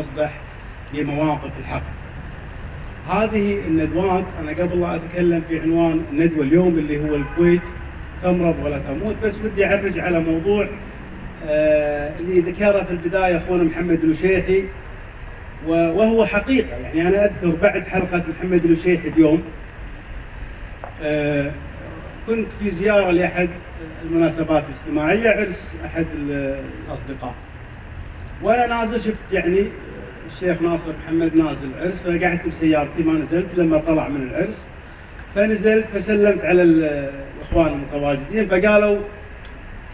يصدح بمواقف الحق. هذه الندوات أنا قبل لا أتكلم في عنوان الندوة اليوم اللي هو الكويت تمرض ولا تموت، بس ودي أعرج على موضوع اللي ذكره في البداية أخونا محمد الوشيحي، وهو حقيقة. يعني أنا أذكر بعد حلقة محمد الوشيحي اليوم كنت في زيارة لأحد المناسبات الاجتماعية، عرس أحد الأصدقاء، وأنا نازل شفت يعني الشيخ ناصر محمد نازل العرس، فقعدت بسيارتي ما نزلت. لما طلع من العرس فنزلت فسلمت على الإخوان المتواجدين، فقالوا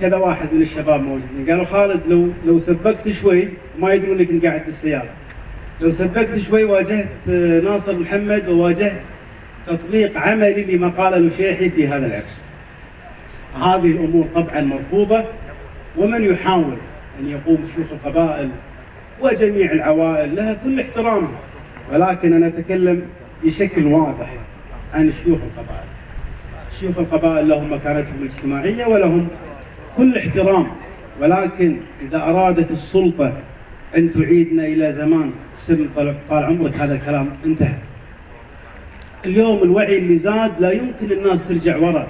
كذا واحد من الشباب موجودين، قالوا خالد لو سبقت شوي، ما يدرون انك كنت قاعد بالسيارة، لو سبقت شوي واجهت ناصر محمد وواجهت تطبيق عملي لما قال الوشيحي في هذا العرس. هذه الأمور طبعا مرفوضة، ومن يحاول أن يقوم شيوخ القبائل وجميع العوائل لها كل احترامها، ولكن أنا أتكلم بشكل واضح عن شيوخ القبائل. شيوخ القبائل لهم مكانتهم الاجتماعية ولهم كل احترام، ولكن إذا أرادت السلطة أن تعيدنا إلى زمان سن طال عمرك، هذا الكلام انتهى. اليوم الوعي اللي زاد لا يمكن الناس ترجع وراء.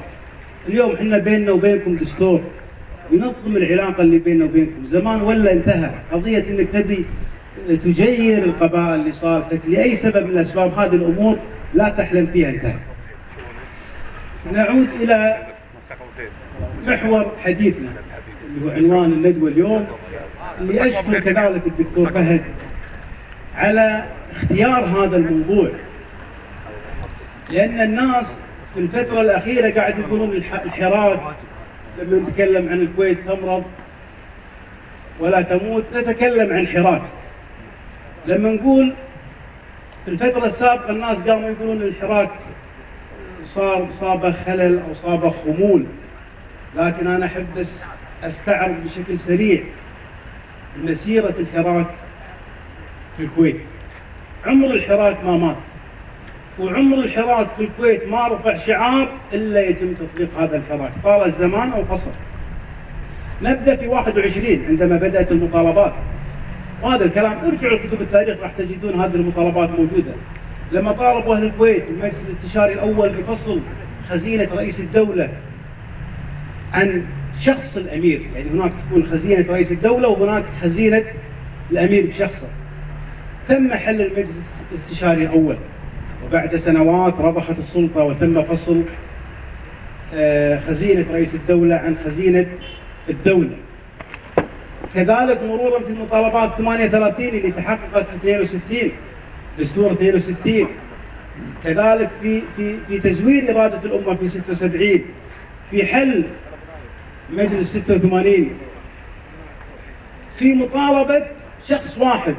اليوم احنا بيننا وبينكم دستور ينظم العلاقة اللي بيننا وبينكم، زمان ولا انتهى. قضية انك تبي تجير القبائل لصالحك لأي سبب من الأسباب، هذه الأمور لا تحلم فيها، انتهى. نعود إلى محور حديثنا اللي هو عنوان الندوة اليوم، اللي أشكر كذلك الدكتور فهد على اختيار هذا الموضوع، لأن الناس في الفترة الأخيرة قاعد يقولون الحراك. لما نتكلم عن الكويت تمرض ولا تموت نتكلم عن حراك. لما نقول في الفترة السابقة الناس قاموا يقولون الحراك صابه خلل أو صابه خمول، لكن أنا أحب بس أستعرض بشكل سريع مسيرة الحراك في الكويت. عمر الحراك ما مات، وعمر الحراك في الكويت ما رفع شعار إلا يتم تطبيق هذا الحراك طال الزمان أو قصر. نبدأ في 21 عندما بدأت المطالبات، وهذا الكلام ارجعوا لكتب التاريخ راح تجدون هذه المطالبات موجودة. لما طالبوا أهل الكويت المجلس الاستشاري الأول بفصل خزينة رئيس الدولة عن شخص الأمير، يعني هناك تكون خزينة رئيس الدولة وهناك خزينة الأمير بشخصه، تم حل المجلس الاستشاري الأول، وبعد سنوات رضخت السلطة وتم فصل خزينة رئيس الدولة عن خزينة الدولة. كذلك مرورا في المطالبات 38 اللي تحققت في 62 دستور 62، كذلك في تزوير إرادة الأمة في 76، في حل مجلس 86، في مطالبة شخص واحد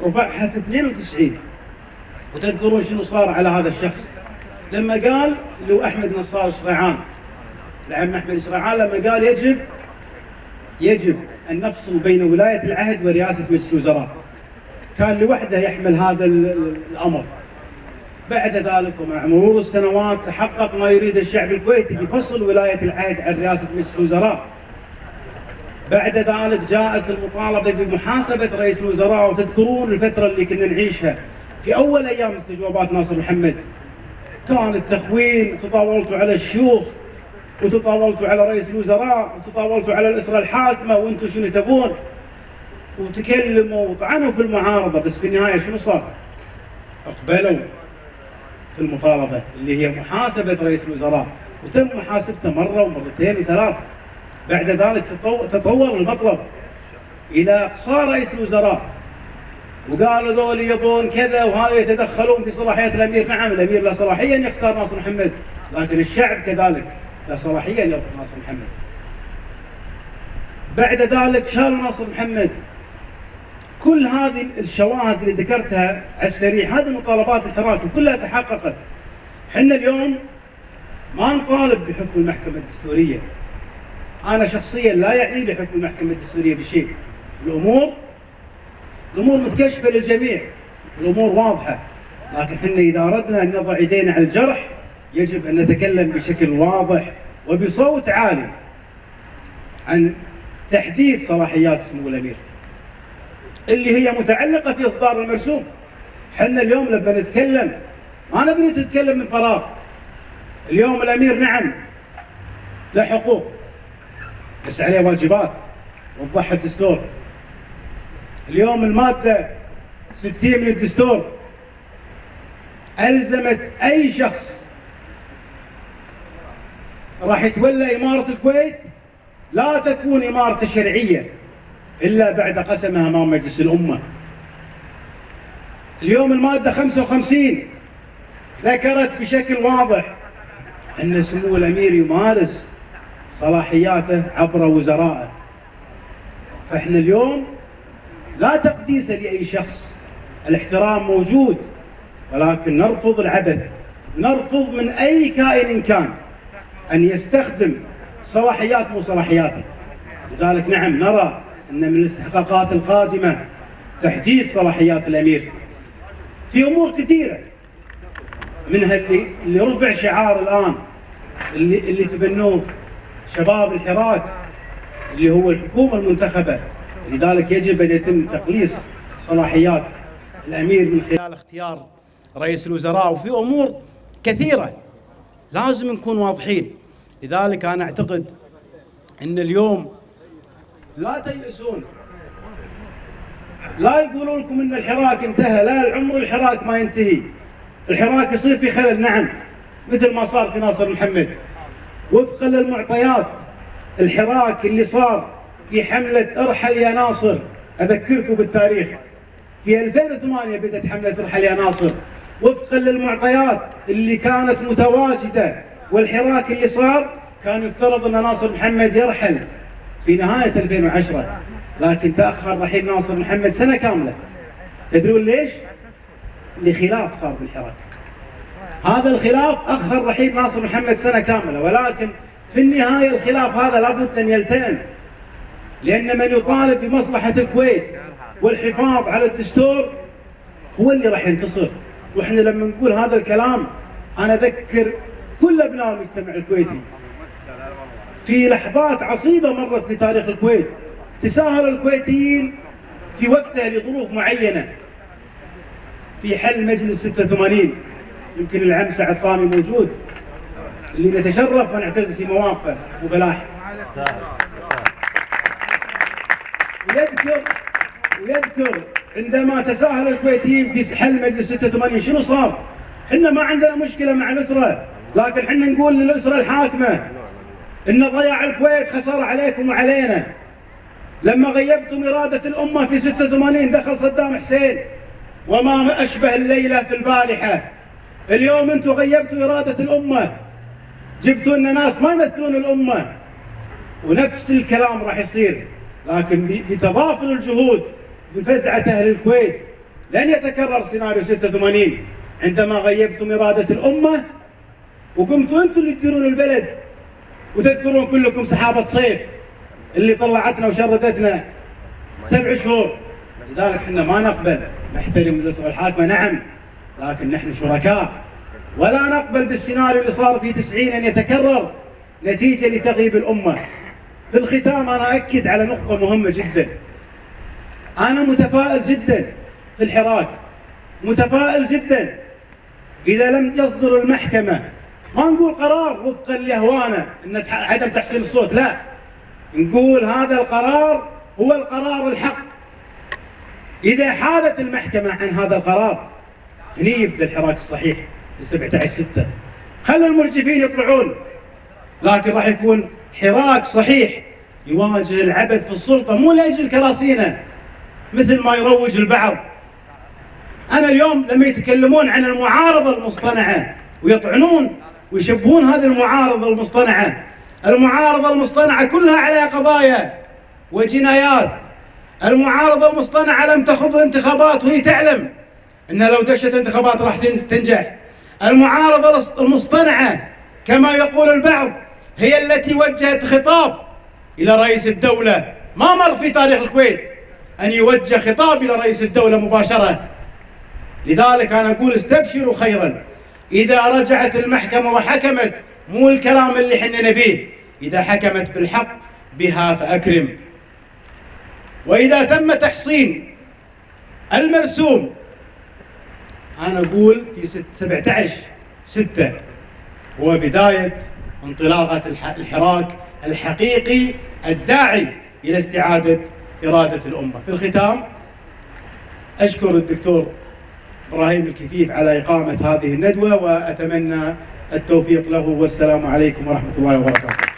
رفعها في 92. وتذكرون شنو صار على هذا الشخص لما قال له أحمد نصار شريعان، العم أحمد شريعان، لما قال يجب أن نفصل بين ولاية العهد ورئاسة مجلس الوزراء، كان لوحده يحمل هذا الأمر. بعد ذلك ومع مرور السنوات تحقق ما يريد الشعب الكويتي بفصل ولاية العهد عن رئاسة مجلس الوزراء. بعد ذلك جاءت المطالبة بمحاسبة رئيس الوزراء، وتذكرون الفترة اللي كنا نعيشها في أول أيام استجوابات ناصر محمد، كان التخوين، وتطاولتوا على الشيوخ، وتطاولتوا على رئيس الوزراء، وتطاولتوا على الأسرة الحاكمة، وأنتم شنو تبون، وتكلموا وطعنوا في المعارضة. بس في النهاية شنو صار؟ اقبلوا في المطالبة اللي هي محاسبة رئيس الوزراء، وتم محاسبته مرة ومرتين وثلاث. بعد ذلك تطور المطلب إلى إقصاء رئيس الوزراء، وقالوا ذول يبون كذا وهذا يتدخلون في صلاحيات الأمير. نعم، الأمير له صلاحية أن يختار ناصر محمد، لكن الشعب كذلك له صلاحية أن يرفض ناصر محمد. بعد ذلك شالوا ناصر محمد. كل هذه الشواهد اللي ذكرتها على السريع هذه مطالبات الحراك وكلها تحققت. حنا اليوم ما نطالب بحكم المحكمة الدستورية، أنا شخصيا لا يعني لي حكم المحكمة الدستورية بشيء. الأمور متكشفة للجميع، الأمور واضحة، لكن حنا إذا أردنا أن نضع يدينا على الجرح يجب أن نتكلم بشكل واضح وبصوت عالي عن تحديد صلاحيات سمو الأمير. اللي هي متعلقة في إصدار المرسوم. حنا اليوم لما نتكلم ما نبي نتكلم من فراغ. اليوم الأمير نعم له حقوق بس عليه واجبات، وضحها الدستور. اليوم المادة 60 من الدستور ألزمت أي شخص راح يتولى إمارة الكويت لا تكون إمارة شرعية إلا بعد قسمها أمام مجلس الأمة. اليوم المادة 55 ذكرت بشكل واضح أن سمو الأمير يمارس صلاحياته عبر وزرائه. فإحنا اليوم لا تقديس لأي شخص، الاحترام موجود، ولكن نرفض العبث، نرفض من أي كائن كان أن يستخدم صلاحيات مو صلاحياته. لذلك نعم نرى أن من الاستحقاقات القادمة تحديد صلاحيات الأمير في أمور كثيرة، منها اللي رفع شعار الآن اللي تبنوه شباب الحراك اللي هو الحكومة المنتخبة. لذلك يجب أن يتم تقليص صلاحيات الأمير من خلال اختيار رئيس الوزراء، وفي أمور كثيرة لازم نكون واضحين. لذلك أنا أعتقد أن اليوم لا تيأسون، لا يقولوا لكم أن الحراك انتهى، لا، العمر الحراك ما ينتهي. الحراك يصير في خلل نعم، مثل ما صار في ناصر محمد وفقا للمعطيات. الحراك اللي صار في حملة ارحل يا ناصر، أذكركم بالتاريخ، في 2008 بدأت حملة ارحل يا ناصر وفقا للمعطيات اللي كانت متواجدة. والحراك اللي صار كان يفترض أن ناصر محمد يرحل في نهاية 2010، لكن تأخر رحيل ناصر محمد سنة كاملة. تدرون ليش؟ لخلاف صار بالحراك. هذا الخلاف أخر رحيل ناصر محمد سنة كاملة، ولكن في النهاية الخلاف هذا لابد أن يلتئم، لأن من يطالب بمصلحة الكويت والحفاظ على الدستور هو اللي راح ينتصر. وإحنا لما نقول هذا الكلام أنا أذكر كل أبناء المجتمع الكويتي في لحظات عصيبة مرت في تاريخ الكويت، تساهل الكويتيين في وقتها لظروف معينة في حل مجلس 86. يمكن العم سعد طامي موجود اللي نتشرف ونعتز في مواقفه وفلاح. ويذكر عندما تساهل الكويتيين في حل مجلس 86 شنو صار؟ احنا ما عندنا مشكلة مع الأسرة، لكن احنا نقول للأسرة الحاكمة إن ضياع الكويت خسارة عليكم وعلينا. لما غيبتم إرادة الأمة في 86 دخل صدام حسين وما أشبه الليلة في البارحة. اليوم أنتم غيبتوا إرادة الأمة، جبتوا لنا ناس ما يمثلون الأمة، ونفس الكلام راح يصير، لكن بتضافر الجهود بفزعة أهل الكويت لن يتكرر سيناريو 86 عندما غيبتم إرادة الأمة وقمتوا أنتم اللي تديرون البلد. وتذكرون كلكم سحابة صيف اللي طلعتنا وشردتنا 7 شهور. لذلك احنا ما نقبل، نحترم الأسرة الحاكمة نعم، لكن نحن شركاء، ولا نقبل بالسيناريو اللي صار في 90 أن يتكرر نتيجة لتغييب الأمة. في الختام أنا أكد على نقطة مهمة جدا. أنا متفائل جدا في الحراك، متفائل جدا. إذا لم يصدر المحكمة ما نقول قرار وفقا لأهوانا ان عدم تحصيل الصوت، لا، نقول هذا القرار هو القرار الحق. إذا حالت المحكمة عن هذا القرار هني يبدأ الحراك الصحيح ب 17/6. خلوا المرجفين يطلعون، لكن راح يكون حراك صحيح يواجه العبث في السلطة مو لأجل كراسينا مثل ما يروج البعض. أنا اليوم لما يتكلمون عن المعارضة المصطنعة ويطعنون ويشبهون هذه المعارضة المصطنعة، المعارضة المصطنعة كلها عليها قضايا وجنايات. المعارضة المصطنعة لم تخوض الانتخابات وهي تعلم أنها لو دشت انتخابات راح تنجح. المعارضة المصطنعة كما يقول البعض هي التي وجهت خطاب إلى رئيس الدولة. ما مر في تاريخ الكويت أن يوجه خطاب إلى رئيس الدولة مباشرة. لذلك أنا أقول استبشروا خيرا إذا رجعت المحكمة وحكمت، مو الكلام اللي حنا نبيه، إذا حكمت بالحق بها فأكرم. وإذا تم تحصين المرسوم أنا أقول في 17/6 هو بداية انطلاقة الحراك الحقيقي الداعي إلى استعادة إرادة الأمة. في الختام أشكر الدكتور إبراهيم الكفيف على إقامة هذه الندوة، وأتمنى التوفيق له، والسلام عليكم ورحمة الله وبركاته.